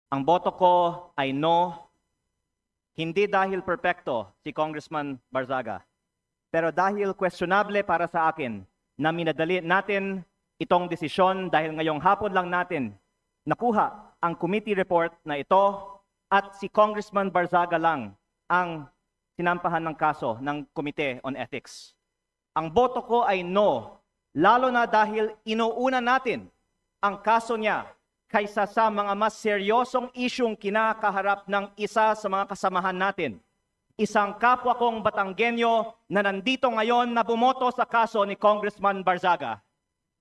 Ang boto ko ay no, hindi dahil perpekto si Congressman Barzaga, pero dahil questionable para sa akin na minadali natin itong desisyon dahil ngayong hapon lang natin nakuha ang committee report na ito at si Congressman Barzaga lang ang sinampahan ng kaso ng Committee on Ethics. Ang boto ko ay no, lalo na dahil inuuna natin ang kaso niya kaysa sa mga mas seryosong isyong kinakaharap ng isa sa mga kasamahan natin. Isang kapwa kong Batanggenyo na nandito ngayon na bumoto sa kaso ni Congressman Barzaga.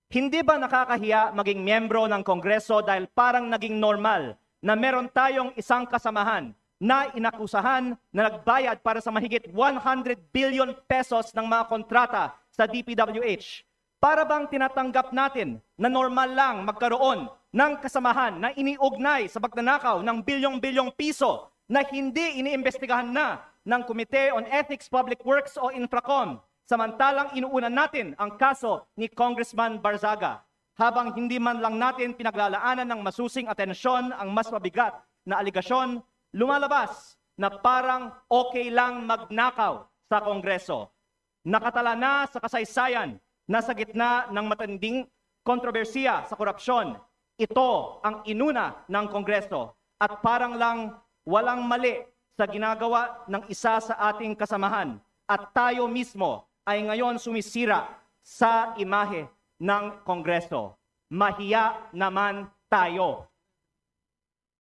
Hindi ba nakakahiya maging miyembro ng Kongreso dahil parang naging normal na meron tayong isang kasamahan na inakusahan na nagbayad para sa mahigit 100 billion pesos ng mga kontrata sa DPWH? Para bang tinatanggap natin na normal lang magkaroon ng kasamahan na iniugnay sa pagnanakaw ng bilyong-bilyong piso na hindi iniimbestigahan na ng Committee on Ethics, Public Works o Infracom, samantalang inuunan natin ang kaso ni Congressman Barzaga, habang hindi man lang natin pinaglalaanan ng masusing atensyon ang mas mabigat na aligasyon, lumalabas na parang okay lang magnakaw sa Kongreso. Nakatala na sa kasaysayan na sa gitna ng matinding kontrobersiya sa korupsyon, ito ang inuna ng Kongreso at parang lang walang mali sa ginagawa ng isa sa ating kasamahan at tayo mismo ay ngayon sumisira sa imahe ng Kongreso. Mahiya naman tayo.